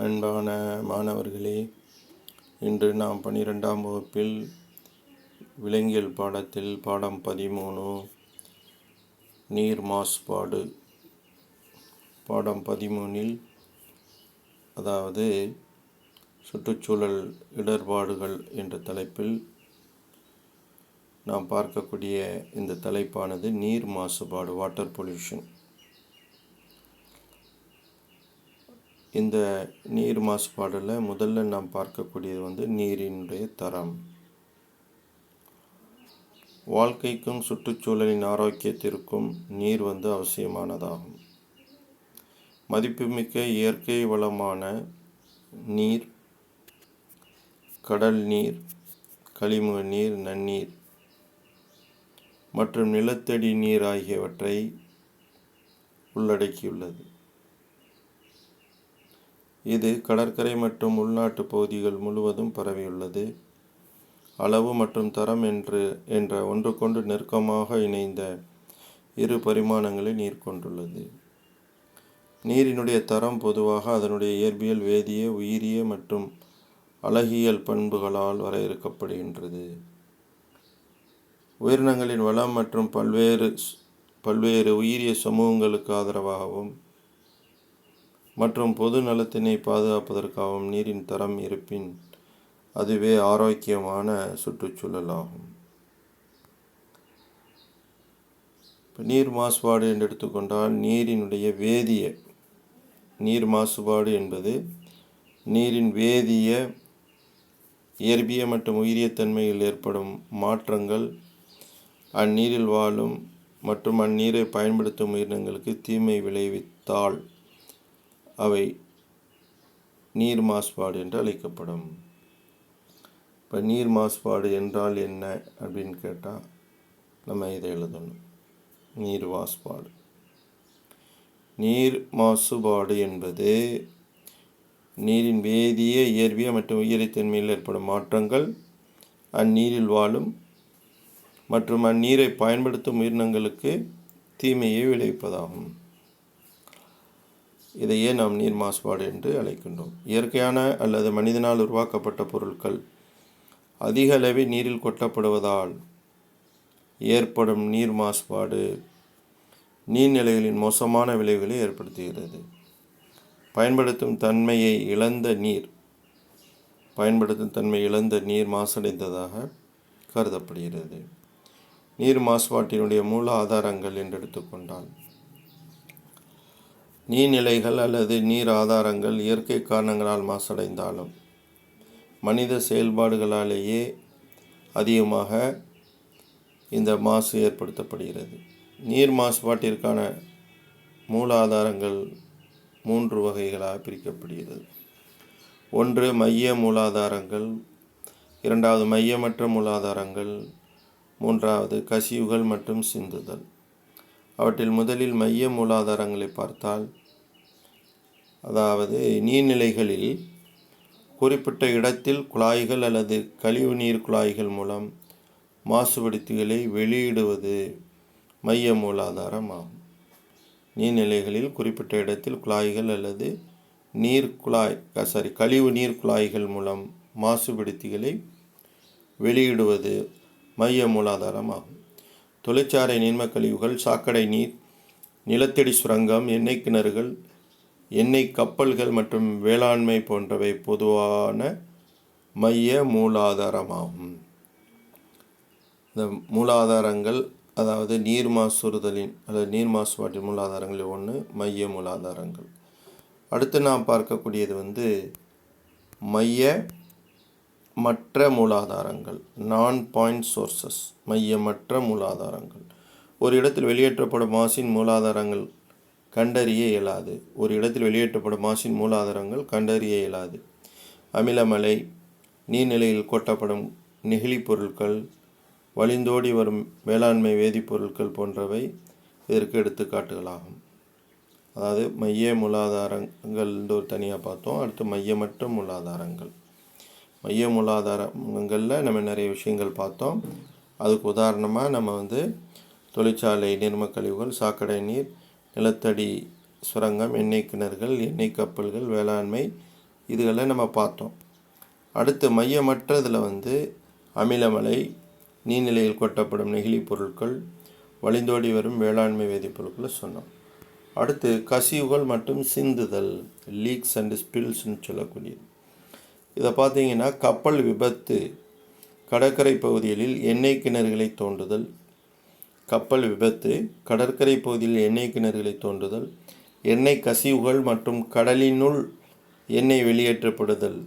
அன்பான மாணவர்களே, இன்று நாம் 12ஆம் வகுப்பில் விலங்கியல் பாடத்தில் பாடம் 13 நீர் மாசுபாடு பாடம் 13இல் அதாவது சுற்றுச்சூழல் இடர்பாடுகள் என்ற தலைப்பில் நாம் பார்க்கக்கூடிய இந்த தலைப்பானது நீர் மாசுபாடு, வாட்டர் பொல்யூஷன். இந்த நீர் மாசுபாடில் முதல்ல நாம் பார்க்கக்கூடியது நீரினுடைய தரம். வாழ்க்கைக்கும் சுற்றுச்சூழலின் ஆரோக்கியத்திற்கும் நீர் அவசியமானதாகும். மதிப்புமிக்க இயற்கை வளமான நீர், கடல் நீர், கழிமுக நீர், நன்னீர் மற்றும் நிலத்தடி நீர் ஆகியவற்றை உள்ளடக்கியுள்ளது. இது கடற்கரை மற்றும் உள்நாட்டு பகுதிகள் முழுவதும் பரவியுள்ளது. அளவு மற்றும் தரம் என்ற ஒன்றுக்கொன்று நெருக்கமாக இணைந்த இரு பரிமாணங்களை நீர் கொண்டுள்ளது. நீரினுடைய தரம் பொதுவாக அதனுடைய இயற்பியல், வேதிய, உயிரிய மற்றும் அழகியல் பண்புகளால் வரையறுக்கப்படுகின்றது. உயிரினங்களின் வளம் மற்றும் பல்வேறு உயிரிய சமூகங்களுக்கு ஆதரவாகவும் மற்றும் பொது நலத்தினை பாதுகாப்பதற்காகவும் நீரின் தரம் இருப்பின் அதுவே ஆரோக்கியமான சுற்றுச்சூழல் ஆகும். நீர் மாசுபாடு என்று எடுத்துக்கொண்டால் நீரினுடைய நீர் மாசுபாடு என்பது நீரின் வேதிய, இயற்பிய மற்றும் உயிரிய தன்மையில் ஏற்படும் மாற்றங்கள் அந்நீரில் வாழும் மற்றும் அந்நீரை பயன்படுத்தும் உயிரினங்களுக்கு தீமை விளைவித்தால் அவை நீர் மாசுபாடு என்று அழைக்கப்படும். இப்போ நீர் மாசுபாடு என்றால் என்ன அப்படின்னு கேட்டால் நம்ம இதை எழுதணும். நீர் மாசுபாடு என்பது நீரின் வேதிய, இயற்பிய மற்றும் உயிரித்தன்மையில் ஏற்படும் மாற்றங்கள் அந்நீரில் வாழும் மற்றும் அந்நீரை பயன்படுத்தும் உயிரினங்களுக்கு தீமையை விளைவிப்பதாகும். இதையே நாம் நீர் மாசுபாடு என்று அழைக்கின்றோம். இயற்கையான அல்லது மனிதனால் உருவாக்கப்பட்ட பொருட்கள் அதிக அளவில் நீரில் கொட்டப்படுவதால் ஏற்படும் நீர் மாசுபாடு நீர்நிலைகளின் மோசமான விளைவுகளை ஏற்படுத்துகிறது. பயன்படுத்தும் தன்மை இழந்த நீர் மாசடைந்ததாக கருதப்படுகிறது. நீர் மாசுபாட்டினுடைய மூல ஆதாரங்கள் என்று எடுத்துக்கொண்டால் நீர்நிலைகள் அல்லது நீர் ஆதாரங்கள் இயற்கை காரணங்களால் மாசடைந்தாலும் மனித செயல்பாடுகளாலேயே அதிகமாக இந்த மாசு ஏற்படுத்தப்படுகிறது. நீர் மாசுபாட்டிற்கான மூல ஆதாரங்கள் 3 வகைகளாக பிரிக்கப்படுகிறது. ஒன்று மைய மூலாதாரங்கள், இரண்டாவது மையமற்ற மூலாதாரங்கள், மூன்றாவது கசிவுகள் மற்றும் சிந்துதல். அவற்றில் முதலில் மைய மூலாதாரங்களை பார்த்தால், அதாவது நீர்நிலைகளில் குறிப்பிட்ட இடத்தில் குழாய்கள் அல்லது கழிவு நீர் குழாய்கள் மூலம் மாசுபடுத்திகளை வெளியிடுவது மைய மூலாதாரம் ஆகும். நீர்நிலைகளில் குறிப்பிட்ட இடத்தில் குழாய்கள் அல்லது கழிவு நீர் குழாய்கள் மூலம் மாசுபடுத்திகளை வெளியிடுவது மைய மூலாதாரம் ஆகும். தொழிற்சாலை நீர்ம கழிவுகள், சாக்கடை நீர், நிலத்தடி சுரங்கம், எண்ணெய் கிணறுகள், எண்ணெய் கப்பல்கள் மற்றும் வேளாண்மை போன்றவை பொதுவான மைய மூலாதாரமாகும். இந்த மூலாதாரங்கள், அதாவது நீர் மாசுபாட்டின் மூலாதாரங்களில் ஒன்று மைய மூலாதாரங்கள். அடுத்து நாம் பார்க்கக்கூடியது மையமற்ற மூலாதாரங்கள், நான் பாயிண்ட் சோர்சஸ். மையமற்ற மூலாதாரங்கள் ஒரு இடத்தில் வெளியேற்றப்படும் மாசின் மூலாதாரங்கள் கண்டறிய இயலாது. அமிலமலை, நீர்நிலையில் கொட்டப்படும் நெகிழி பொருட்கள், வழிந்தோடி வரும் வேளாண்மை வேதிப்பொருட்கள் போன்றவை இதற்கு எடுத்துக்காட்டுகளாகும். அதாவது மைய மூலாதாரங்கள் ஒரு தனியாக பார்த்தோம். அடுத்து மையமற்ற மூலாதாரங்கள். மைய மூலாதாரங்களில் நம்ம நிறைய விஷயங்கள் பார்த்தோம். அதுக்கு உதாரணமாக நம்ம தொழிற்சாலை நீர்ம கழிவுகள், சாக்கடை நீர், நிலத்தடி சுரங்கம், எண்ணெய் கிணறுகள், எண்ணெய் கப்பல்கள், வேளாண்மை இதுகளை நம்ம பார்த்தோம். அடுத்து மையமற்றதில் வந்து அமிலமலை, நீர்நிலையில் கொட்டப்படும் நெகிழி பொருட்கள், வழிந்தோடி வரும் வேளாண்மை வேதிப்பொருட்களை சொன்னோம். அடுத்து கசிவுகள் மற்றும் சிந்துதல், லீக்ஸ் அண்ட் ஸ்பில்ஸ்ன்னு சொல்லக்கூடியது. இதை பார்த்தீங்கன்னா கப்பல் விபத்து, கடற்கரை பகுதிகளில் எண்ணெய் கிணறுகளை தோண்டுதல், கப்பல் விபத்து, கடற்கரை பகுதியில் எண்ணெய் கிணறுகளை தோண்டுதல், எண்ணெய் கசிவுகள் மற்றும் கடலினுள் எண்ணெய் வெளியேற்றப்படுதல்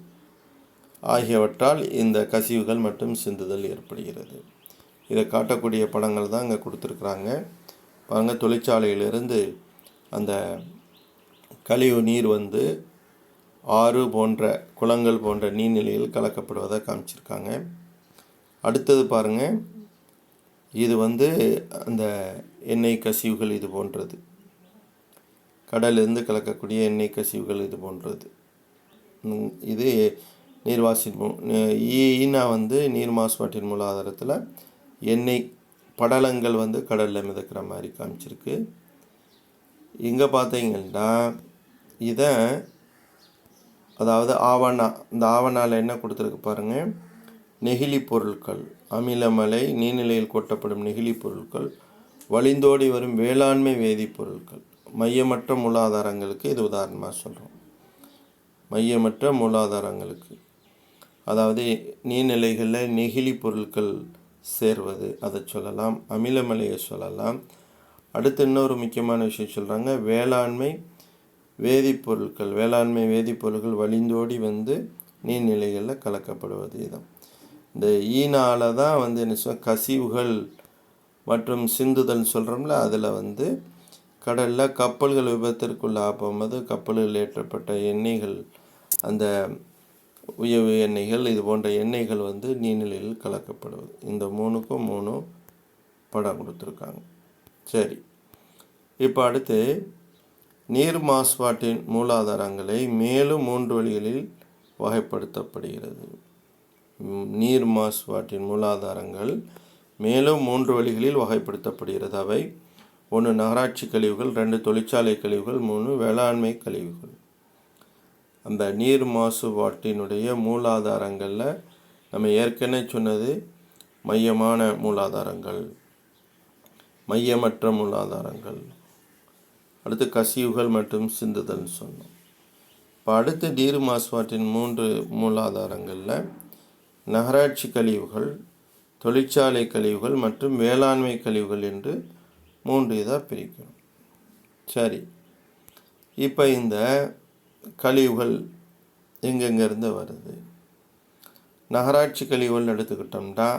ஆகியவற்றால் இந்த கசிவுகள் மற்றும் சிந்துதல் ஏற்படுகிறது. இதை காட்டக்கூடிய படங்கள் தான் இங்கே கொடுத்துருக்குறாங்க. பாருங்கள், தொழிற்சாலையிலிருந்து அந்த கழிவு நீர் வந்து ஆறு போன்ற குளங்கள் போன்ற நீர்நிலையில் கலக்கப்படுவதை காமிச்சிருக்காங்க. அடுத்தது பாருங்கள், இது வந்து அந்த எண்ணெய் கசிவுகள் இது போன்றது, கடலிலிருந்து கலக்கக்கூடிய எண்ணெய் கசிவுகள் இது போன்றது. இது நீர்வாசி ஈனா வந்து நீர் மாசுபாட்டின் மூலாதாரத்தில் எண்ணெய் படலங்கள் வந்து கடலில் மிதக்கிற மாதிரி காமிச்சிருக்கு. இங்கே பார்த்தீங்கன்னா இதை அதாவது ஆவணா, இந்த ஆவணாவில் என்ன கொடுத்துருக்கு பாருங்கள், நெகிழி பொருட்கள், அமிலமலை, நீர்நிலையில் கொட்டப்படும் நெகிழி பொருட்கள், வழிந்தோடி வரும் வேளாண்மை வேதிப்பொருட்கள், மையமற்ற மூலாதாரங்களுக்கு இது உதாரணமாக சொல்கிறோம். மையமற்ற மூலாதாரங்களுக்கு, அதாவது நீர்நிலைகளில் நெகிழி பொருட்கள் சேர்வது, அதை சொல்லலாம். அமிலமலையை சொல்லலாம். அடுத்து இன்னொரு முக்கியமான விஷயம் சொல்கிறாங்க, வேளாண்மை வேதிப்பொருட்கள், வேளாண்மை வேதிப்பொருட்கள் வழிந்தோடி வந்து நீர்நிலைகளில் கலக்கப்படுவது. இதான் இந்த ஈனால தான் வந்து என்ன சொல்ல கசிவுகள் மற்றும் சிந்துதல் சொல்கிறோம்ல, அதில் வந்து கடலில் கப்பல்கள் விபத்திற்குள்ளாகும்போது கப்பல்கள் ஏற்றப்பட்ட எண்ணெய்கள், அந்த உயவு எண்ணெய்கள், இது போன்ற எண்ணெய்கள் வந்து நீர்நிலையில் கலக்கப்படுவது. இந்த 3க்கும் 3 படம் கொடுத்துருக்காங்க. சரி, இப்போ அடுத்து நீர் மாசுபாட்டின் மூலாதாரங்களை மேலும் 3 வழிகளில் வகைப்படுத்தப்படுகிறது. நீர் மாசுபாட்டின் மூலாதாரங்கள் மேலும் 3 வழிகளில் வகைப்படுத்தப்படுகிறது. அவை 1 நகராட்சி கழிவுகள், 2 தொழிற்சாலை கழிவுகள், 3 வேளாண்மை கழிவுகள். அந்த நீர் மாசுபாட்டினுடைய மூலாதாரங்களில் நம்ம ஏற்கனவே சொன்னது மையமான மூலாதாரங்கள், மையமற்ற மூலாதாரங்கள், அடுத்து கசிவுகள் மற்றும் சிந்துதல் சொன்னோம். இப்போ அடுத்து நீர் மாசுபாட்டின் 3 மூலாதாரங்களில் நகராட்சி கழிவுகள், தொழிற்சாலை கழிவுகள் மற்றும் வேளாண்மை கழிவுகள் என்று 3 இதாக பிரிக்கணும். சரி, இப்போ இந்த கழிவுகள் எங்கெங்கேருந்து வருது? நகராட்சி கழிவுகள் எடுத்துக்கிட்டோம்னா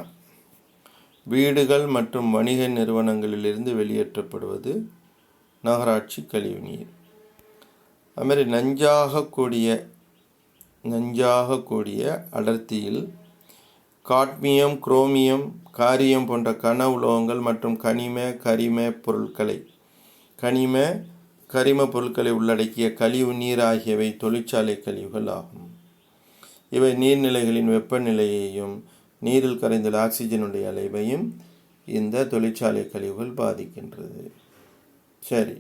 வீடுகள் மற்றும் வணிக நிறுவனங்களிலிருந்து வெளியேற்றப்படுவது நகராட்சி கழிவு நீர். அதுமாதிரி நஞ்சாகக்கூடிய அடர்த்தியில் காட்மியம், குரோமியம், காரியம் போன்ற கன உலோகங்கள் மற்றும் கரிம பொருட்களை உள்ளடக்கிய கழிவு நீர் ஆகியவை தொழிற்சாலை கழிவுகள் ஆகும். இவை நீர்நிலைகளின் வெப்பநிலையையும் நீரில் கரைந்துள்ள ஆக்சிஜனுடைய அளவையும் இந்த தொழிற்சாலை கழிவுகள் பாதிக்கின்றது. சரி,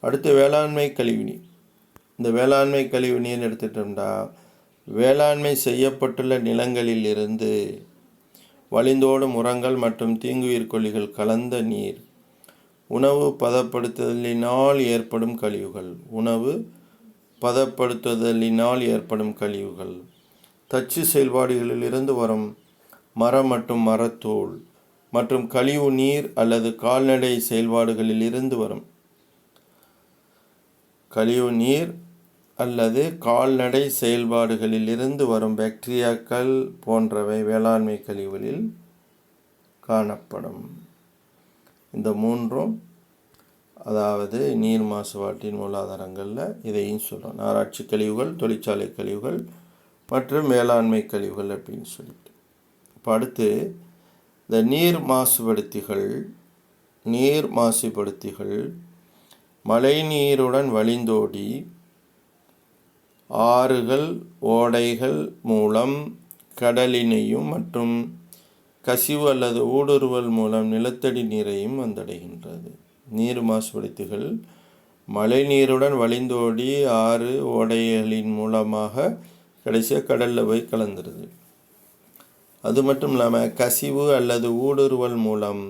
அடுத்து வேளாண்மை கழிவு நீர். இந்த வேளாண்மை கழிவு நீர் எடுத்துட்டோம்னா வேளாண்மை செய்யப்பட்டுள்ள நிலங்களில் இருந்து வழிந்தோடும் உரங்கள் மற்றும் தீங்குயிர் கொல்லிகள் கலந்த நீர், உணவு பதப்படுத்துதலினால் ஏற்படும் கழிவுகள், தச்சு செயல்பாடுகளில் இருந்து வரும் மரம் மற்றும் மரத்தூள் மற்றும் கழிவு நீர் அல்லது கால்நடை செயல்பாடுகளில் இருந்து வரும் பாக்டீரியாக்கள் போன்றவை வேளாண்மை கழிவுகளில் காணப்படும். இந்த 3ம் அதாவது நீர் மாசுபாட்டின் மூலாதாரங்களில் இதையும் சொல்கிறோம். நகராட்சி கழிவுகள், தொழிற்சாலை கழிவுகள் மற்றும் வேளாண்மை கழிவுகள் அப்படின்னு சொல்லிட்டு. இப்போ அடுத்து இந்த நீர் மாசுபடுத்திகள் மழை நீருடன் வழிந்தோடி ஆறுகள், ஓடைகள் மூலம் கடலினையும் மற்றும் கசிவு அல்லது ஊடுருவல் மூலம் நிலத்தடி நீரையும் வந்தடைகின்றது. நீர் மாசுபடுத்திகள் மழை நீருடன் வழிந்தோடி ஆறு ஓடைகளின் மூலமாக கடைசியாக கடலில் போய் கலந்துருது. அது மட்டும் இல்லாமல் கசிவு அல்லது ஊடுருவல் மூலம்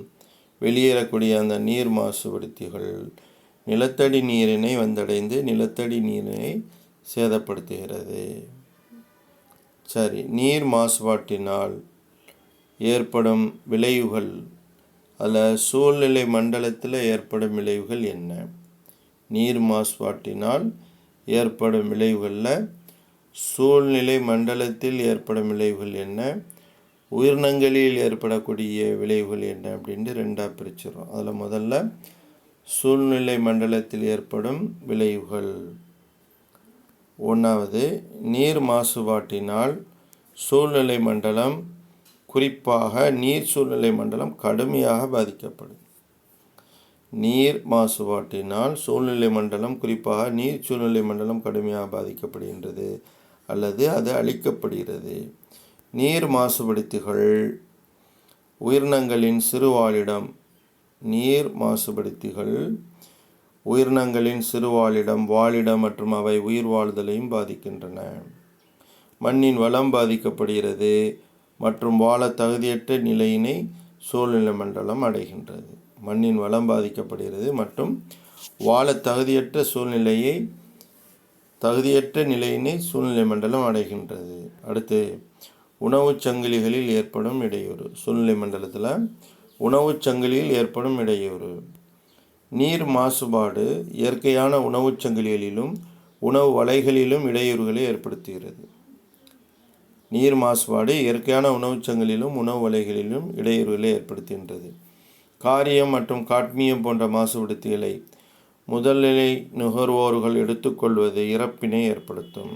வெளியேறக்கூடிய அந்த நீர் மாசுபடுத்திகள் நிலத்தடி நீரினை வந்தடைந்து நிலத்தடி நீரினை சேதப்படுத்துகிறது. சரி, நீர் மாசுபாட்டினால் ஏற்படும் விளைவுகள், அதில் சூழ்நிலை மண்டலத்தில் ஏற்படும் விளைவுகள் என்ன? நீர் மாசுபாட்டினால் ஏற்படும் விளைவுகளில் சூழ்நிலை மண்டலத்தில் ஏற்படும் விளைவுகள் என்ன, உயிரினங்களில் ஏற்படக்கூடிய விளைவுகள் என்ன அப்படின்ட்டு ரெண்டாக பிரிச்சிடும். அதில் முதல்ல சூழ்நிலை மண்டலத்தில் ஏற்படும் விளைவுகள். ஒன்றாவது, நீர் மாசுபாட்டினால் சூழ்நிலை மண்டலம், குறிப்பாக நீர் சூழ்நிலை மண்டலம் கடுமையாக பாதிக்கப்படும். நீர் மாசுபாட்டினால் சூழ்நிலை மண்டலம், குறிப்பாக நீர் சூழ்நிலை மண்டலம் கடுமையாக பாதிக்கப்படுகின்றது அல்லது அது அழிக்கப்படுகிறது. நீர் மாசுபடுத்திகள் உயிரினங்களின் சிறுவாழிடம், நீர் மாசுபடுத்திகள் உயிரினங்களின் சிறுவாழிடம், வாழிடம் மற்றும் அவை உயிர் வாழ்தலையும் பாதிக்கின்றன. மண்ணின் வளம் பாதிக்கப்படுகிறது மற்றும் வாழ தகுதியற்ற நிலையினை சூழ்நிலை மண்டலம் அடைகின்றது. மண்ணின் வளம் பாதிக்கப்படுகிறது மற்றும் வாழ தகுதியற்ற நிலையினை சூழ்நிலை மண்டலம் அடைகின்றது. அடுத்து, உணவுச் சங்கிலிகளில் ஏற்படும் இடையூறு. சூழ்நிலை மண்டலத்தில் உணவுச் சங்கிலியில் ஏற்படும் இடையூறு. நீர் மாசுபாடு இயற்கையான உணவுச் சங்கிலிகளிலும் உணவு வலைகளிலும் இடையூறுகளை ஏற்படுத்துகிறது. நீர் மாசுபாடு இயற்கையான உணவுச் சங்கிலிலும் உணவு வலைகளிலும் இடையூறுகளை ஏற்படுத்துகின்றது. காரியம் மற்றும் காட்மியம் போன்ற மாசுபடுத்திகளை முதல்நிலை நுகர்வோர்கள் எடுத்துக்கொள்வது இறப்பினை ஏற்படுத்தும்.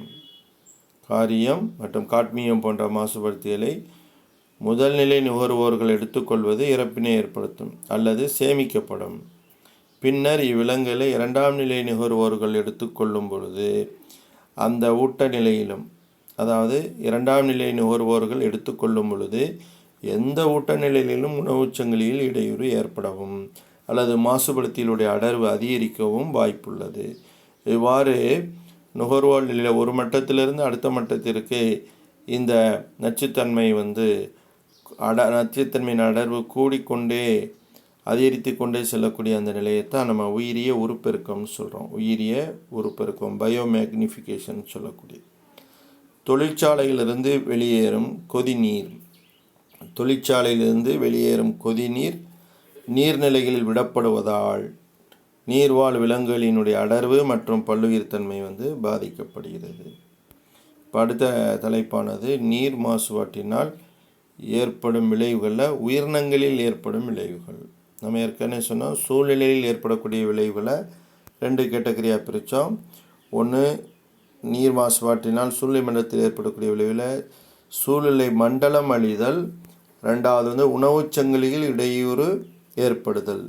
காரியம் மற்றும் காட்மியம் போன்ற மாசுபடுத்திகளை முதல்நிலை நுகர்வோர்கள் எடுத்துக்கொள்வது இறப்பினை ஏற்படுத்தும் அல்லது சேமிக்கப்படும். பின்னர் இவ்விலங்குகளை இரண்டாம் நிலை நுகர்வோர்கள் எடுத்துக்கொள்ளும் பொழுது அந்த ஊட்ட நிலையிலும், அதாவது இரண்டாம் நிலை நுகர்வோர்கள் எடுத்துக்கொள்ளும் பொழுது எந்த ஊட்ட நிலையிலும் உணவுச் சங்கிலியில் இடையூறு ஏற்படவும் அல்லது மாசுபடுத்திகளுடைய அடர்வு அதிகரிக்கவும் வாய்ப்புள்ளது. இவ்வாறு நுகர்வோர் நிலையில் ஒரு மட்டத்திலிருந்து அடுத்த மட்டத்திற்கு இந்த நச்சுத்தன்மையின் அடர்வு கூடிக்கொண்டே அதிகரித்து கொண்டே செல்லக்கூடிய அந்த நிலையத்தான் நம்ம உயிரிய உருப்பெருக்கம்னு சொல்கிறோம். உயிரிய உருப்பெருக்கம், பயோமேக்னிஃபிகேஷன் சொல்லக்கூடிய. தொழிற்சாலையிலிருந்து வெளியேறும் கொதிநீர். தொழிற்சாலையிலிருந்து வெளியேறும் கொதிநீர் நீர்நிலைகளில் விடப்படுவதால் நீர்வாழ் விலங்குகளினுடைய அடர்வு மற்றும் பல்லுயிர் தன்மை பாதிக்கப்படுகிறது. இப்போ அடுத்த தலைப்பானது நீர் மாசுபாட்டினால் ஏற்படும் விளைவுகளில் உயிரினங்களில் ஏற்படும் விளைவுகள். நம்ம ஏற்கனவே சொன்னோம், சூழ்நிலையில் ஏற்படக்கூடிய விளைவுகளை 2 கேட்டகரியாக பிரித்தோம். ஒன்று, நீர் மாசுபாட்டினால் சூழ்நிலை மண்டலத்தில் ஏற்படக்கூடிய விளைவில் சூழ்நிலை மண்டலம் அழிதல். ரெண்டாவது உணவுச் சங்கிலியில் இடையூறு ஏற்படுதல்.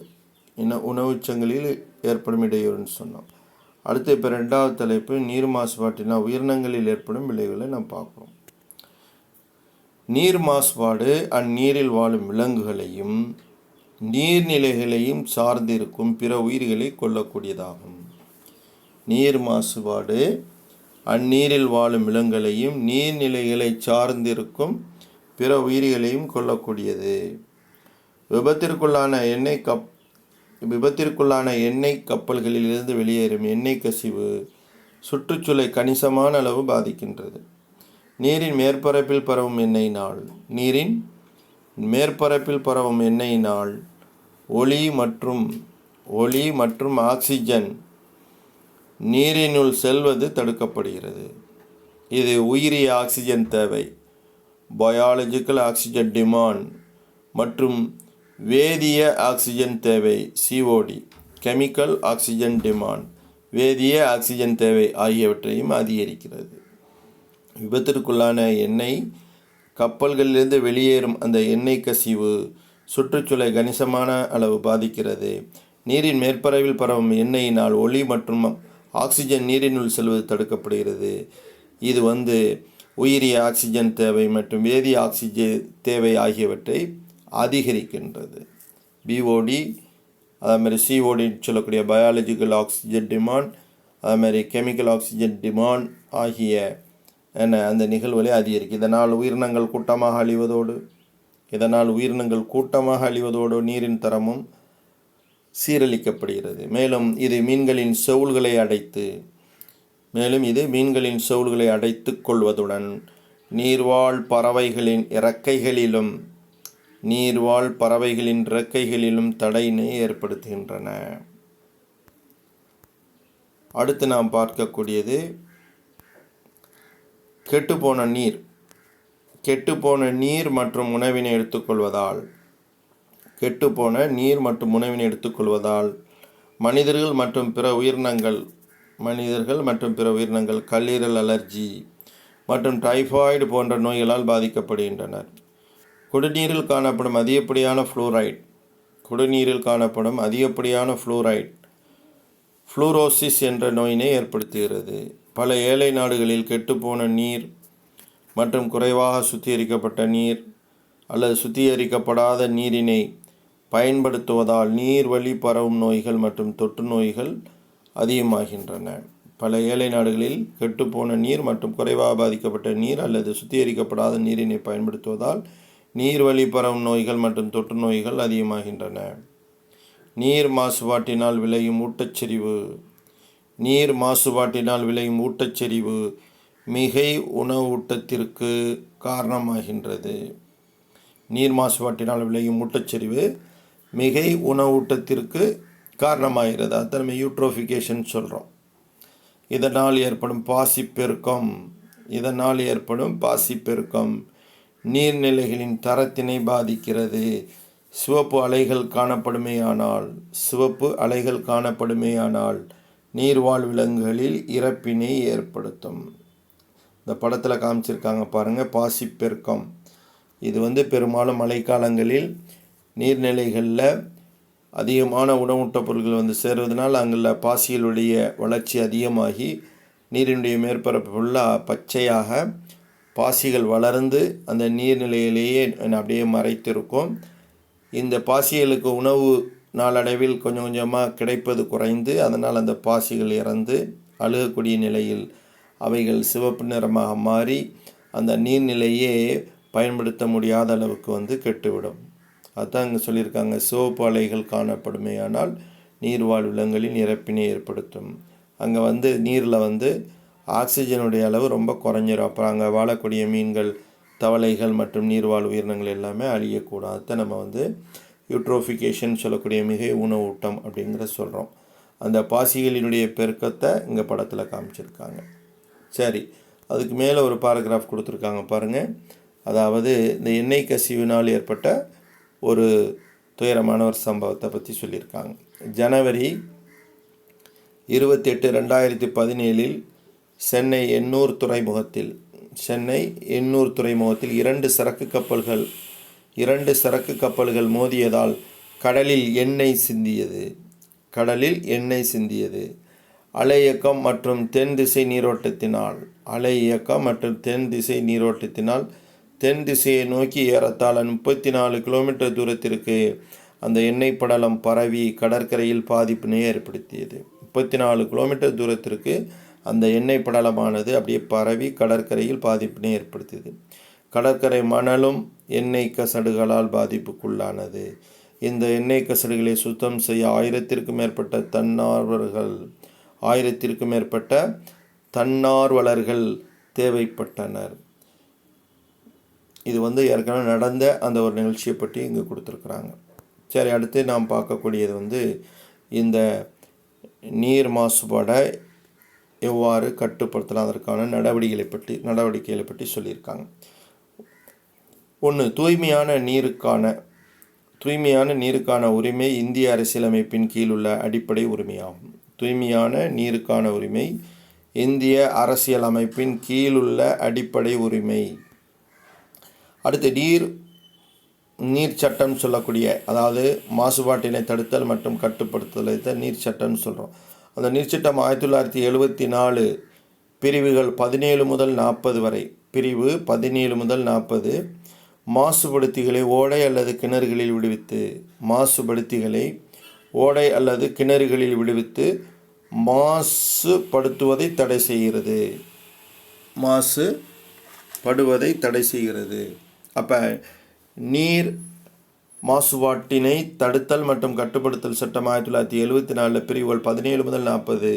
உணவுச் சங்கிலியில் ஏற்படும் இடையூறுன்னு சொன்னோம். அடுத்து இப்போ 2வது தலைப்பு நீர் மாசுபாட்டினால் உயிரினங்களில் ஏற்படும் விளைவுகளை நாம் பார்க்குறோம். நீர் மாசுபாடு அந்நீரில் வாழும் விலங்குகளையும் நீர்நிலைகளையும் சார்ந்திருக்கும் பிற உயிர்களை கொல்லக்கூடியதாகும். நீர் மாசுபாடு அந்நீரில் வாழும் விலங்குகளையும் நீர்நிலைகளை சார்ந்திருக்கும் பிற உயிர்களையும் கொல்லக்கூடியது. விபத்திற்குள்ளான எண்ணெய் கப்பல்களிலிருந்து வெளியேறும் எண்ணெய் கசிவு சுற்றுச்சூழலை கணிசமான அளவு பாதிக்கின்றது. நீரின் மேற்பரப்பில் பரவும் எண்ணெயினால் ஒளி மற்றும் ஆக்சிஜன் நீரினுள் செல்வது தடுக்கப்படுகிறது. இது உயிரிய ஆக்சிஜன் தேவை, பயாலஜிக்கல் ஆக்சிஜன் டிமாண்ட், மற்றும் வேதிய ஆக்சிஜன் தேவை, COD, கெமிக்கல் ஆக்சிஜன் டிமாண்ட், வேதிய ஆக்சிஜன் தேவை ஆகியவற்றையும் அதிகரிக்கிறது. விபத்திற்குள்ளான எண்ணெய் கப்பல்களிலிருந்து வெளியேறும் அந்த எண்ணெய் கசிவு சுற்றுச்சூழலை கணிசமான அளவு பாதிக்கிறது. நீரின் மேற்பரப்பில் பரவும் எண்ணெயினால் ஒளி மற்றும் ஆக்சிஜன் நீரினுள் செல்வது தடுக்கப்படுகிறது. இது உயிரிய ஆக்சிஜன் தேவை மற்றும் வேதிய ஆக்சிஜன் தேவை ஆகியவற்றை அதிகரிக்கின்றது. BOD அதேமாதிரி சிஓடின்னு சொல்லக்கூடிய பயாலஜிக்கல் ஆக்சிஜன் டிமாண்ட், அதுமாதிரி கெமிக்கல் ஆக்சிஜன் டிமாண்ட் ஆகிய அந்த நிகழ்வுகளை அதிகரிக்கும். இதனால் உயிரினங்கள் கூட்டமாக அழிவதோடு நீரின் தரமும் சீரழிக்கப்படுகிறது. மேலும் இது மீன்களின் செவுள்களை அடைத்து கொள்வதுடன் நீர்வாழ் பறவைகளின் இறக்கைகளிலும் தடையினை ஏற்படுத்துகின்றன. அடுத்து நாம் பார்க்கக்கூடியது கெட்டுப்போன நீர் மற்றும் உணவினை எடுத்துக்கொள்வதால் மனிதர்கள் மற்றும் பிற உயிரினங்கள் கல்லீரல் அலர்ஜி மற்றும் டைபாய்டு போன்ற நோய்களால் பாதிக்கப்படுகின்றனர். குடிநீரில் காணப்படும் அதிகப்படியான ஃப்ளூரைட் ஃப்ளூரோசிஸ் என்ற நோயினை ஏற்படுத்துகிறது. பல ஏழை நாடுகளில் கெட்டுப்போன நீர் மற்றும் குறைவாக சுத்திகரிக்கப்பட்ட நீர் அல்லது சுத்திகரிக்கப்படாத நீரினை பயன்படுத்துவதால் நீர்வழி பரவும் நோய்கள் மற்றும் தொற்று நோய்கள் அதிகமாகின்றன. பல ஏழை நாடுகளில் கெட்டுப்போன நீர் மற்றும் குறைவாக பாதிக்கப்பட்ட நீர் அல்லது சுத்திகரிக்கப்படாத நீரினை பயன்படுத்துவதால் நீர்வழி பரவும் நோய்கள் மற்றும் தொற்று நோய்கள் அதிகமாகின்றன. நீர் மாசுபாட்டினால் விளையும் ஊட்டச்செறிவு மிகை உணவூட்டத்திற்கு காரணமாகின்றது. அதை நம்ம யூட்ரோஃபிகேஷன் சொல்கிறோம். இதனால் ஏற்படும் பாசிப்பெருக்கம் நீர்நிலைகளின் தரத்தினை பாதிக்கிறது. சிவப்பு அலைகள் காணப்படுமேயானால் நீர்வாழ் விலங்குகளில் இறப்பினை ஏற்படுத்தும். இந்த படத்தில் காமிச்சிருக்காங்க பாருங்கள், பாசிப்பெருக்கம். இது பெரும்பாலும் மழைக்காலங்களில் நீர்நிலைகளில் அதிகமான உணவூட்டப் பொருட்கள் சேருவதனால் அங்குள்ள பாசிகளுடைய வளர்ச்சி அதிகமாகி நீரினுடைய மேற்பரப்பு ஃபுல்லாக பச்சையாக பாசிகள் வளர்ந்து அந்த நீர்நிலையிலேயே அப்படியே மறைத்திருக்கும். இந்த பாசிகளுக்கு உணவு நாளடைவில் கொஞ்சம் கொஞ்சமாக கிடைப்பது குறைந்து அதனால் அந்த பாசிகள் இறந்து அழுகக்கூடிய நிலையில் அவைகள் சிவப்பு நிறமாக மாறி அந்த நீர்நிலையே பயன்படுத்த முடியாத அளவுக்கு கெட்டுவிடும். அதுதான் இங்கே சொல்லியிருக்காங்க, சிவப்பு அலைகள் காணப்படுமேயானால் நீர்வாழ் விலங்குகளின் இறப்பினை ஏற்படுத்தும். அங்கே நீரில் ஆக்சிஜனுடைய அளவு ரொம்ப குறைஞ்சிரும். அப்புறம் அங்கே வாழக்கூடிய மீன்கள், தவளைகள் மற்றும் நீர்வாழ் உயிரினங்கள் எல்லாமே அழியக்கூடும். அதுதான் நம்ம யூட்ரோஃபிகேஷன் சொல்லக்கூடிய மிகை உணவூட்டம் அப்படிங்கிற சொல்கிறோம். அந்த பாசிகளினுடைய பெருக்கத்தை இங்கே படத்தில் காமிச்சிருக்காங்க. சரி, அதுக்கு மேலே ஒரு பாராகிராஃப் கொடுத்துருக்காங்க பாருங்கள். அதாவது இந்த எண்ணெய் கசிவினால் ஏற்பட்ட ஒரு துயரமான ஒரு சம்பவத்தை பற்றி சொல்லியிருக்காங்க. ஜனவரி 28, 2017 சென்னை எண்ணூர் துறைமுகத்தில் இரண்டு சரக்கு கப்பல்கள் மோதியதால் கடலில் எண்ணெய் சிந்தியது. அலை இயக்கம் மற்றும் தென் திசை நீரோட்டத்தினால் தென் திசையை நோக்கி ஏறத்தாழ 34 கிலோமீட்டர் தூரத்திற்கு அந்த எண்ணெய் படலம் பரவி கடற்கரையில் பாதிப்பினை ஏற்படுத்தியது. 34 கிலோமீட்டர் தூரத்திற்கு அந்த எண்ணெய் படலமானது அப்படியே பரவி கடற்கரையில் பாதிப்பினை ஏற்படுத்தியது. கடற்கரை மணலும் எண்ணெய் கசடுகளால் பாதிப்புக்குள்ளானது. இந்த எண்ணெய் கசடுகளை சுத்தம் செய்ய 1000க்கும் மேற்பட்ட தன்னார்வலர்கள் தேவைப்பட்டனர். இது ஏற்கனவே நடந்த அந்த ஒரு நிகழ்ச்சியை பற்றி இங்கே கொடுத்துருக்குறாங்க. சரி, அடுத்து நாம் பார்க்கக்கூடியது இந்த நீர் மாசுபாடை எவ்வாறு கட்டுப்படுத்தலாம், அதற்கான நடவடிக்கைகளை பற்றி சொல்லியிருக்காங்க. 1. தூய்மையான நீருக்கான உரிமை இந்திய அரசியலமைப்பின் கீழ் உள்ள அடிப்படை உரிமையாகும். தூய்மையான நீருக்கான உரிமை இந்திய அரசியலமைப்பின் கீழுள்ள அடிப்படை உரிமை. அடுத்து நீர் சட்டம் சொல்லக்கூடிய, அதாவது மாசுபாட்டினை தடுத்தல் மற்றும் கட்டுப்படுத்துதலை தான் நீர் சட்டம்னு சொல்கிறோம். அந்த நீர் சட்டம் 1974 பிரிவுகள் 17 முதல் 40 வரை. பிரிவு 17 முதல் 40 மாசுபடுத்திகளை ஓடை அல்லது கிணறுகளில் விடுவித்து ஓடை அல்லது கிணறுகளில் விடுவித்து மாசுபடுத்துவதை தடை செய்கிறது. மாசுபடுவதை தடை செய்கிறது. அப்போ நீர் மாசுபாட்டினை தடுத்தல் மற்றும் கட்டுப்படுத்தல் சட்டம் 1974 பிரிவுகள் 17 முதல் 40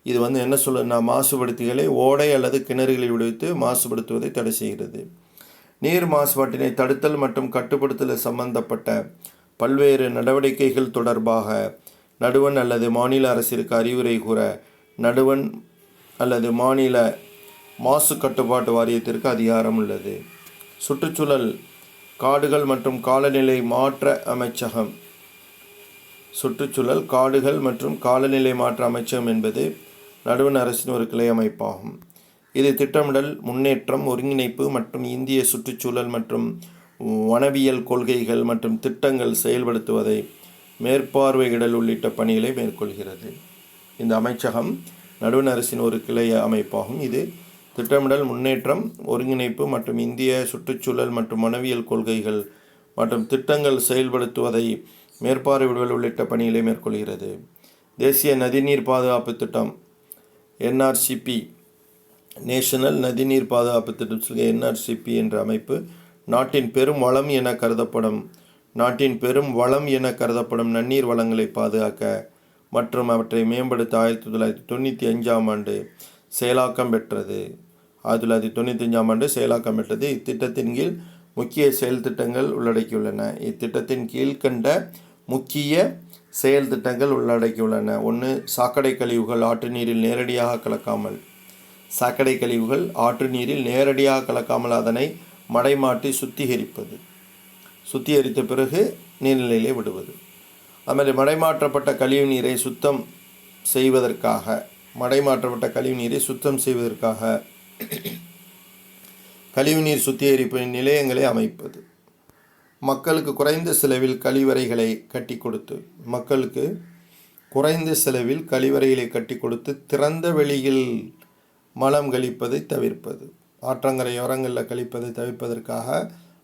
இது என்ன சொல்லுன்னா, மாசுபடுத்திகளை ஓடை அல்லது கிணறுகளில் விடுவித்து மாசுபடுத்துவதை தடை செய்கிறது. நீர் மாசுபாட்டினை தடுத்தல் மற்றும் கட்டுப்படுத்தல் சம்பந்தப்பட்ட பல்வேறு நடவடிக்கைகள் தொடர்பாக நடுவண் அல்லது மாநில அரசிற்கு அறிவுரை கூற நடுவண் அல்லது மாநில மாசு கட்டுப்பாட்டு வாரியத்திற்கு அதிகாரம் உள்ளது. சுற்றுச்சூழல், காடுகள் மற்றும் காலநிலை மாற்ற அமைச்சகம். சுற்றுச்சூழல், காடுகள் மற்றும் காலநிலை மாற்ற அமைச்சகம் என்பது நடுவண் அரசின் ஒரு கிளை அமைப்பாகும். இது திட்டமிடல், முன்னேற்றம், ஒருங்கிணைப்பு மற்றும் இந்திய சுற்றுச்சூழல் மற்றும் வனவியல் கொள்கைகள் மற்றும் திட்டங்கள் செயல்படுத்துவதை மேற்பார்வையிடல் உள்ளிட்ட பணிகளை மேற்கொள்கிறது. இந்த அமைச்சகம் நடுவண் அரசின் ஒரு கிளை அமைப்பாகும். இது திட்டமிடல், முன்னேற்றம், ஒருங்கிணைப்பு மற்றும் இந்திய சுற்றுச்சூழல் மற்றும் வனவியல் கொள்கைகள் மற்றும் திட்டங்கள் செயல்படுத்துவதை மேற்பார்வையிடல் உள்ளிட்ட பணிகளை மேற்கொள்கிறது. தேசிய நதிநீர் பாதுகாப்பு திட்டம் NRCP, நேஷனல் நதிநீர் பாதுகாப்பு திட்டம் NRCP என்ற அமைப்பு நாட்டின் பெரும் வளம் என கருதப்படும் நன்னீர் வளங்களை பாதுகாக்க மற்றும் அவற்றை மேம்படுத்த 1995ஆம் ஆண்டு செயலாக்கம் பெற்றது. 1995ஆம் ஆண்டு செயலாக்கம் பெற்றது. இத்திட்டத்தின் கீழ் முக்கிய செயல் திட்டங்கள் உள்ளடக்கியுள்ளன. இத்திட்டத்தின் கீழ்கண்ட முக்கிய செயல் திட்டங்கள் உள்ளடக்கியுள்ளன. 1. சாக்கடை கழிவுகள் ஆற்று நீரில் நேரடியாக கலக்காமல். சாக்கடை கழிவுகள் ஆற்று நீரில் நேரடியாக கலக்காமல் அதனை மடைமாற்றி சுத்திகரித்த பிறகு நீர்நிலையிலே விடுவது. அதுமாதிரி மடைமாற்றப்பட்ட கழிவு நீரை சுத்தம் செய்வதற்காக கழிவுநீர் சுத்திகரிப்பு நிலையங்களை அமைப்பது. மக்களுக்கு குறைந்த செலவில் கழிவறைகளை கட்டி கொடுத்து திறந்த வெளியில் மலம் கழிப்பதை தவிர்ப்பது. ஆற்றங்கரையோரங்களில் கழிப்பதை தவிர்ப்பதற்காக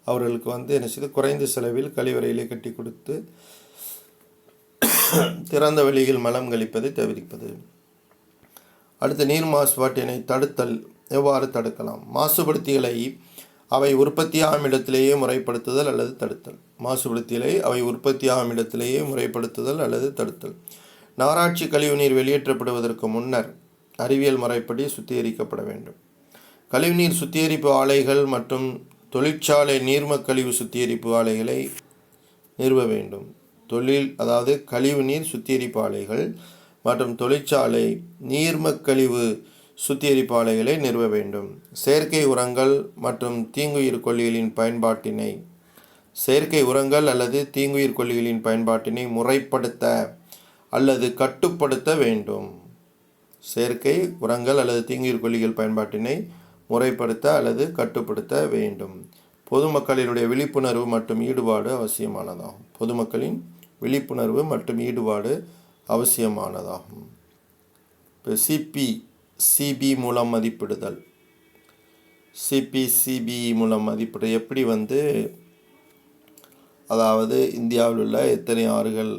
அவர்களுக்கு என்ன செய்து குறைந்த செலவில் கழிவறைகளை கட்டி கொடுத்து திறந்த வெளியில் மலம் கழிப்பதை தவிர்ப்பது. அடுத்து, நீர் மாசுபாட்டினை தடுத்தல். எவ்வாறு தடுக்கலாம்? மாசுபடுத்திகளை அவை உற்பத்தியாகும் இடத்திலேயே முறைப்படுத்துதல் அல்லது தடுத்தல். நகராட்சி கழிவுநீர் வெளியேற்றப்படுவதற்கு முன்னர் அறிவியல் முறைப்படி சுத்திகரிக்கப்பட வேண்டும். கழிவுநீர் சுத்திகரிப்பு ஆலைகள் மற்றும் தொழிற்சாலை நீர்ம கழிவு சுத்திகரிப்பு ஆலைகளை நிறுவ வேண்டும். கழிவுநீர் சுத்திகரிப்பு ஆலைகள் மற்றும் தொழிற்சாலை நீர்ம கழிவு சுத்திகரிப்பு ஆலைகளை நிறுவ வேண்டும். செயற்கை உரங்கள் மற்றும் தீங்குயிர் கொல்லிகளின் பயன்பாட்டினை முறைப்படுத்த அல்லது கட்டுப்படுத்த வேண்டும். செயற்கை உரங்கள் அல்லது தீங்குயிர் கொல்லிகள் பயன்பாட்டினை முறைப்படுத்த அல்லது கட்டுப்படுத்த வேண்டும். பொதுமக்களினுடைய விழிப்புணர்வு மற்றும் ஈடுபாடு அவசியமானதாகும். இப்போ சிபிசிபி மூலம் மதிப்பிடுதல். எப்படி அதாவது இந்தியாவில் உள்ள எத்தனை ஆறுகள்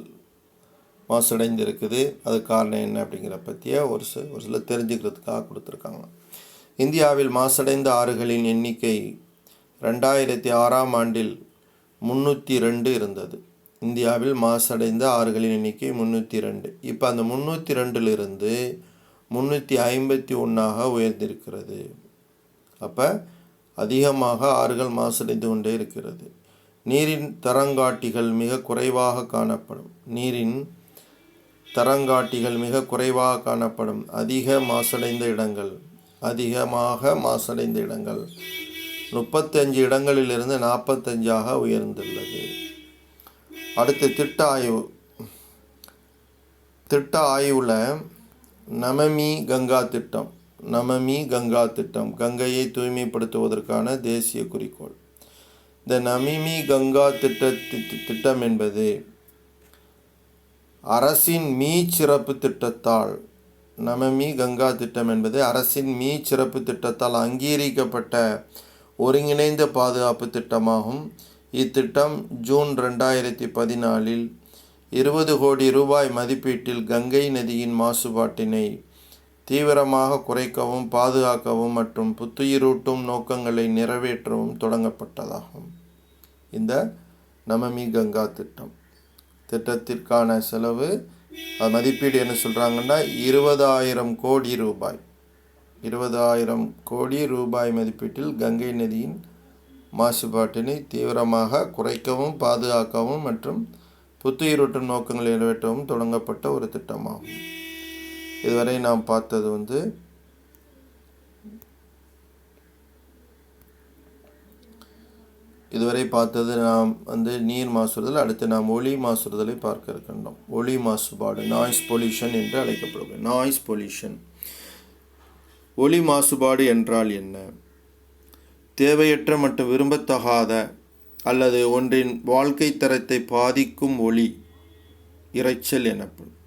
மாசடைந்து இருக்குது, அது காரணம் என்ன அப்படிங்கிற பற்றிய ஒரு சில தெரிஞ்சுக்கிறதுக்காக கொடுத்துருக்காங்க. இந்தியாவில் மாசடைந்த ஆறுகளின் எண்ணிக்கை 2006ஆம் ஆண்டில் 302 இருந்தது. இந்தியாவில் மாசடைந்த ஆறுகளின் எண்ணிக்கை 302. இப்போ அந்த 302லிருந்து 351ஆக உயர்ந்திருக்கிறது. அப்போ அதிகமாக ஆறுகள் மாசடைந்து கொண்டே இருக்கிறது. நீரின் தரங்காட்டிகள் மிக குறைவாக காணப்படும் அதிகமாக மாசடைந்த இடங்கள் 35 இடங்களிலிருந்து 45ஆக உயர்ந்துள்ளது. அடுத்து, திட்ட ஆய்வுல நமமி கங்கா திட்டம் கங்கையை தூய்மைப்படுத்துவதற்கான தேசிய குறிக்கோள். இந்த நமமி கங்கா திட்டம் என்பது அரசின் மீச்சிறப்பு திட்டத்தால் அங்கீகரிக்கப்பட்ட ஒருங்கிணைந்த பாதுகாப்பு திட்டமாகும். இத்திட்டம் ஜூன் 2014 20 கோடி ரூபாய் மதிப்பீட்டில் கங்கை நதியின் மாசுபாட்டினை தீவிரமாக குறைக்கவும் பாதுகாக்கவும் மற்றும் புத்துயிரூட்டும் நோக்கங்களை நிறைவேற்றவும் தொடங்கப்பட்டதாகும். இந்த நமமி கங்கா திட்டத்திற்கான செலவு மதிப்பீடு என்ன சொல்கிறாங்கன்னா 20,000 கோடி ரூபாய். 20,000 கோடி ரூபாய் மதிப்பீட்டில் கங்கை நதியின் மாசுபாட்டினை தீவிரமாக குறைக்கவும் பாதுகாக்கவும் மற்றும் புத்துயிரூட்டும் நோக்கங்களை நிறைவேற்றவும் தொடங்கப்பட்ட ஒரு திட்டமாகும். இதுவரை நாம் பார்த்தது நாம் நீர் மாசுறுதல். அடுத்து நாம் ஒலி மாசுறுதலை பார்க்க இருக்கின்றோம். ஒலி மாசுபாடு, நாய்ஸ் பொல்யூஷன் என்று அழைக்கப்படுகிறது. Noise pollution. ஒலி மாசுபாடு என்றால் என்ன? தேவையற்ற மற்றும் விரும்பத்தகாத அல்லது ஒன்றின் வாழ்க்கை தரத்தை பாதிக்கும் ஒலி இரைச்சல் எனப்படும்.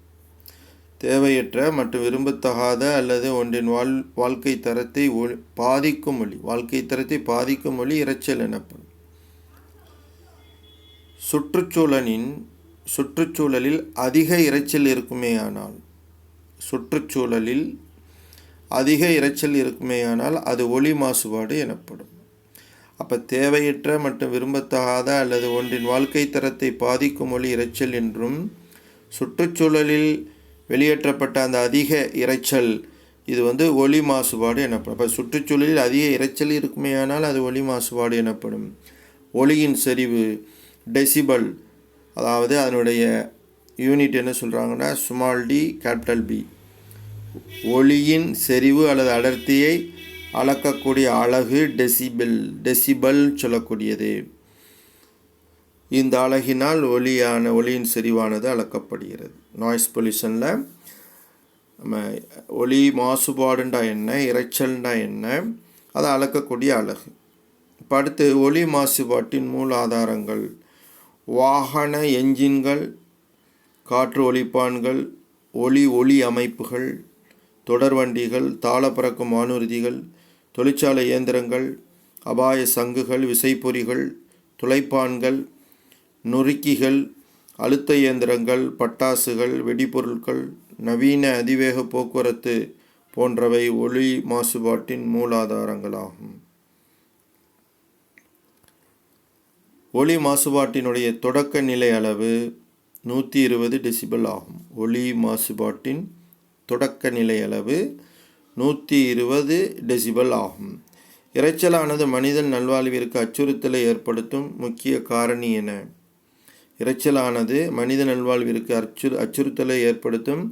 தேவையற்ற மற்றும் விரும்பத்தகாத அல்லது ஒன்றின் வாழ்க்கை தரத்தை பாதிக்கும் ஒலி இரைச்சல் எனப்படும். சுற்றுச்சூழலில் அதிக இரைச்சல் இருக்குமேயானால் அது ஒலி மாசுபாடு எனப்படும். அப்போ தேவையற்ற மற்றும் விரும்பத்தகாத அல்லது ஒன்றின் வாழ்க்கை தரத்தை பாதிக்கும் ஒலி இரைச்சல் என்றும், சுற்றுச்சூழலில் வெளியேற்றப்பட்ட அந்த அதிக இரைச்சல் இது ஒலி மாசுபாடு எனப்படும். அப்போ சுற்றுச்சூழலில் அதிக இரைச்சல் இருக்குமேயானால் அது ஒலி மாசுபாடு எனப்படும். ஒலியின் செறிவு டெசிபல், அதாவது அதனுடைய யூனிட் என்ன சொல்கிறாங்கன்னா ஸ்மால் டி கேபிட்டல் பி. ஒலியின் செறிவு அல்லது அடர்த்தியை அளக்கக்கூடிய அலகு டெசிபல் சொல்லக்கூடியது. இந்த அலகினால் ஒலியின் செறிவானது அளக்கப்படுகிறது. நாய்ஸ் பொல்யூஷனில் நம்ம ஒலி மாசுபாடுண்டா என்ன, இரைச்சல்ண்டா என்ன, அதை அளக்கக்கூடிய அலகு. இப்போ அடுத்து ஒலி மாசுபாட்டின் மூல ஆதாரங்கள். வாகன என்ஜின்கள், காற்று ஒலிப்பான்கள், ஒலி அமைப்புகள், தொடர்வண்டிகள், தாள பறக்கும் வானூர்திகள், தொழிற்சாலை இயந்திரங்கள், அபாய சங்குகள், விசைப்பொறிகள், துளைப்பான்கள், நொறுக்கிகள், அழுத்த இயந்திரங்கள், பட்டாசுகள், வெடிபொருட்கள், நவீன அதிவேக போக்குவரத்து போன்றவை ஒலி மாசுபாட்டின் மூலாதாரங்களாகும். ஒலி மாசுபாட்டினுடைய தொடக்க நிலை அளவு 120 டெசிபல் ஆகும். ஒலி மாசுபாட்டின் தொடக்க நிலை அளவு 120 டெசிபல் ஆகும். இரைச்சலானது மனிதன் நல்வாழ்விற்கு அச்சுறுத்தலை ஏற்படுத்தும் முக்கிய காரணி என. இரைச்சலானது மனித நல்வாழ்விற்கு அச்சுறுத்தலை ஏற்படுத்தும்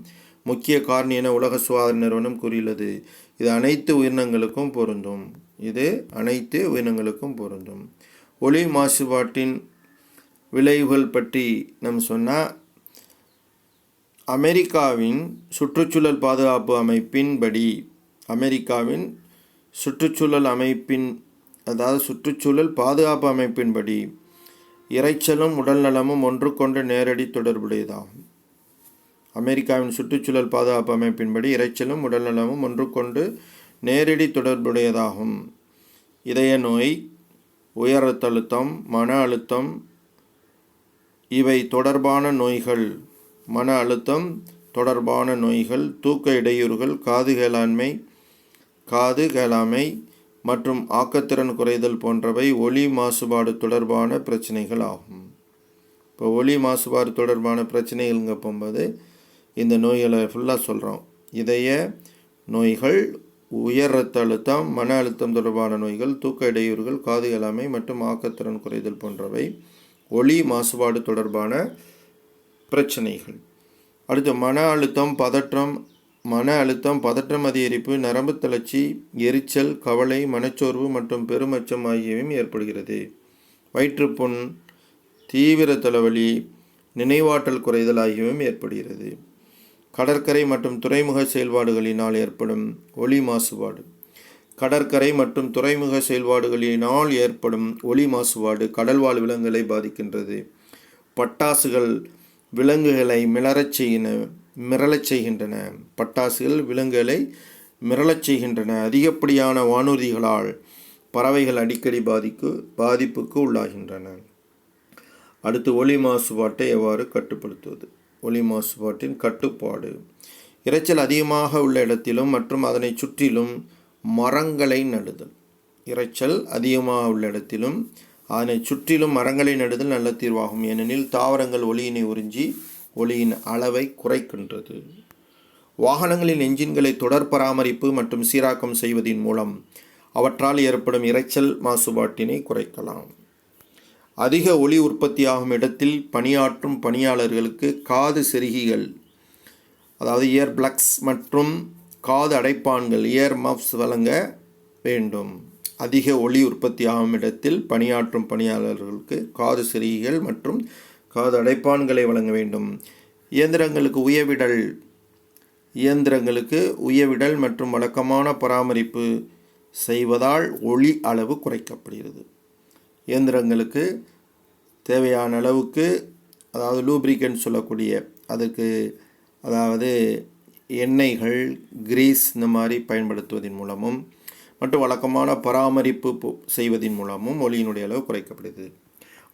முக்கிய காரணி என உலக சுகாதார நிறுவனம் கூறியுள்ளது. இது அனைத்து உயிரினங்களுக்கும் பொருந்தும். ஒலி மாசுபாட்டின் விளைவுகள் பற்றி நம்ம சொன்னால், அமெரிக்காவின் சுற்றுச்சூழல் பாதுகாப்பு அமைப்பின்படி, சுற்றுச்சூழல் பாதுகாப்பு அமைப்பின்படி இரைச்சலும் உடல் நலமும் ஒன்றுக்கொண்டு நேரடி தொடர்புடையதாகும். அமெரிக்காவின் சுற்றுச்சூழல் பாதுகாப்பு அமைப்பின்படி இரைச்சலும் உடல் நலமும் ஒன்றுக்கொண்டு நேரடி தொடர்புடையதாகும். இதய நோய், உயர் இரத்த அழுத்தம், மன அழுத்தம் இவை தொடர்பான நோய்கள். மன அழுத்தம் தொடர்பான நோய்கள், தூக்க இடையூறுகள், காது கேளாமை மற்றும் ஆக்கத்திறன் குறைதல் போன்றவை ஒலி மாசுபாடு தொடர்பான பிரச்சனைகள் ஆகும். இப்போ ஒலி மாசுபாடு தொடர்பான பிரச்சனைகள்ங்க போகும்போது இந்த நோய்களை ஃபுல்லாக சொல்கிறோம். இதய நோய்கள், உயர் இரத்த அழுத்தம், மன அழுத்தம் தொடர்பான நோய்கள், தூக்க இடையூறுகள், காது கேளாமை மற்றும் ஆக்கத்திறன் குறைதல் போன்றவை ஒலி மாசுபாடு தொடர்பான பிரச்சனைகள். அடுத்து மன அழுத்தம், பதற்றம் அதிகரிப்பு, நரம்பு தளர்ச்சி, எரிச்சல், கவலை, மனச்சோர்வு மற்றும் பெருமச்சம் ஆகியவையும் ஏற்படுகிறது. வயிற்றுப்புண், தீவிர தலைவலி, நினைவாற்றல் குறைதல் ஆகியவையும் ஏற்படுகிறது. கடற்கரை மற்றும் துறைமுக செயல்பாடுகளினால் ஏற்படும் ஒலி மாசுபாடு. கடற்கரை மற்றும் துறைமுக செயல்பாடுகளினால் ஏற்படும் ஒலி மாசுபாடு கடல்வாழ் விலங்குகளை பாதிக்கின்றது. பட்டாசுகள் விலங்குகளை மிரளச் செய்கின்றன. அதிகப்படியான வானூர்திகளால் பறவைகள் அடிக்கடி பாதிப்புக்கு உள்ளாகின்றன. அடுத்து ஒலி மாசுபாட்டை எவ்வாறு கட்டுப்படுத்துவது? ஒலி மாசுபாட்டின் கட்டுப்பாடு. இரைச்சல் அதிகமாக உள்ள இடத்திலும் மற்றும் அதனை சுற்றிலும் மரங்களை நடுதல். இரைச்சல் அதிகமாக உள்ள இடத்திலும் அதனை சுற்றிலும் மரங்களை நடுதல் நல்ல தீர்வாகும். ஏனெனில் தாவரங்கள் ஒலியினை உறிஞ்சி ஒலியின் அளவை குறைக்கின்றது. வாகனங்களின் என்ஜின்களை தொடர் பராமரிப்பு மற்றும் சீராக்கம் செய்வதன் மூலம் அவற்றால் ஏற்படும் இரைச்சல் மாசுபாட்டினை குறைக்கலாம். அதிக ஒலி உற்பத்தியாகும் இடத்தில் பணியாற்றும் பணியாளர்களுக்கு காது செருகிகள், அதாவது இயர் பிளக்ஸ் மற்றும் காது அடைப்பான்கள் இயர் மஃப்ஸ் வழங்க வேண்டும். அதிக ஒலி உற்பத்தியாகும் இடத்தில் பணியாற்றும் பணியாளர்களுக்கு காது செருகிகள் மற்றும் காது அடைப்பான்களை வழங்க வேண்டும். இயந்திரங்களுக்கு உயவிடல் மற்றும் வழக்கமான பராமரிப்பு செய்வதால் ஒலி அளவு குறைக்கப்படுகிறது. இயந்திரங்களுக்கு தேவையான அளவுக்கு, அதாவது லூப்ரிகன்ட் சொல்லக்கூடிய அதுக்கு, அதாவது எண்ணெய்கள், கிரீஸ் இந்த மாதிரி பயன்படுத்துவதன் மூலமும் மற்றும் வழக்கமான பராமரிப்பு செய்வதன் மூலமும் ஒலியினுடைய அளவு குறைக்கப்படுகிறது.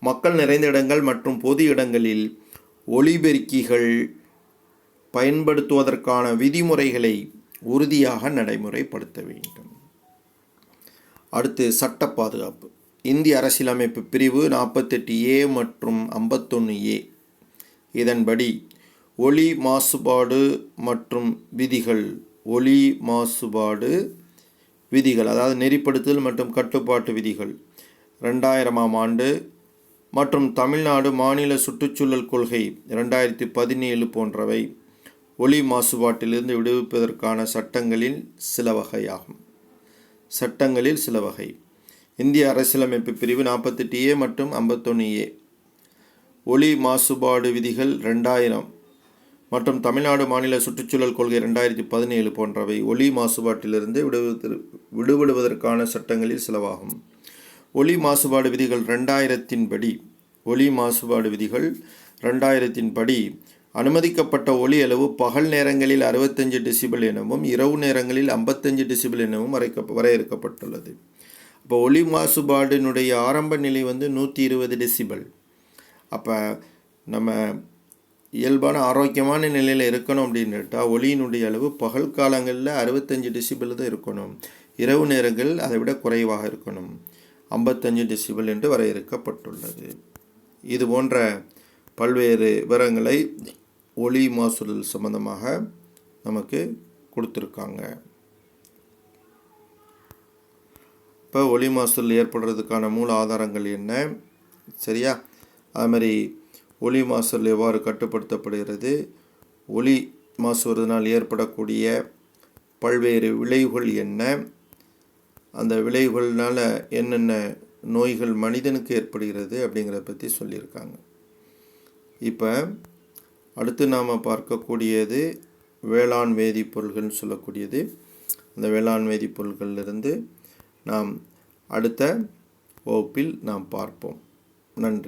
மக்கள் நிறைந்த இடங்கள் மற்றும் பொது இடங்களில் ஒலிபெருக்கிகள் பயன்படுத்துவதற்கான விதிமுறைகளை உறுதியாக நடைமுறைப்படுத்த வேண்டும். அடுத்து சட்ட பாதுகாப்பு. இந்திய அரசியலமைப்பு பிரிவு 48A மற்றும் 51A இதன்படி ஒலி மாசுபாடு மற்றும் விதிகள், ஒலி மாசுபாடு விதிகள், அதாவது நெறிப்படுத்தல் மற்றும் கட்டுப்பாட்டு விதிகள் 2000ஆம் ஆண்டு மற்றும் தமிழ்நாடு மாநில சுற்றுச்சூழல் கொள்கை 2017 போன்றவை ஒலி மாசுபாட்டிலிருந்து விடுவிப்பதற்கான சட்டங்களில் சில வகை. இந்திய அரசியலமைப்பு பிரிவு 48A மற்றும் 51A ஒலி மாசுபாடு விதிகள் 2000 மற்றும் தமிழ்நாடு மாநில சுற்றுச்சூழல் கொள்கை 2017 போன்றவை ஒலி மாசுபாட்டிலிருந்து விடுபடுவதற்கான சட்டங்களில் சிலவாகும். ஒலி மாசுபாடு விதிகள் 2000 படி ஒலி மாசுபாடு விதிகள் 2000 படி அனுமதிக்கப்பட்ட ஒலி அளவு பகல் நேரங்களில் 65 டெசிபல் எனவும் இரவு நேரங்களில் 55 டெசிபல் எனவும் வரையறுக்கப்பட்டுள்ளது. அப்போ ஒலி மாசுபாடினுடைய ஆரம்ப நிலை 120 டெசிபல். அப்போ நம்ம இயல்பான ஆரோக்கியமான நிலையில் இருக்கணும் அப்படின்னுட்டா ஒலியினுடைய அளவு பகல் காலங்களில் 65 டெசிபல் தான் இருக்கணும், இரவு நேரங்கள் அதை விட குறைவாக இருக்கணும், 55 டெசிபல் என்று வரையறுக்கப்பட்டுள்ளது. இது போன்ற பல்வேறு விவரங்களை ஒலி மாசுதல் சம்பந்தமாக நமக்கு கொடுத்துருக்காங்க. இப்போ ஒலி மாசுதல் ஏற்படுறதுக்கான மூல ஆதாரங்கள் என்ன, சரியா? அதுமாதிரி ஒலி மாசுதல் எவ்வாறு கட்டுப்படுத்தப்படுகிறது, ஒலி மாசுவதனால் ஏற்படக்கூடிய பல்வேறு விளைவுகள் என்ன, அந்த விளைவுகள்னால் என்னென்ன நோய்கள் மனிதனுக்கு ஏற்படுகிறது அப்படிங்கிறத பற்றி சொல்லியிருக்காங்க. இப்போ அடுத்து நாம் பார்க்கக்கூடியது வேளாண் வேதிப்பொருள்கள்னு சொல்லக்கூடியது. அந்த வேளாண் வேதிப்பொருள்களிலிருந்து நாம் அடுத்த வகுப்பில் நாம் பார்ப்போம். நன்றி.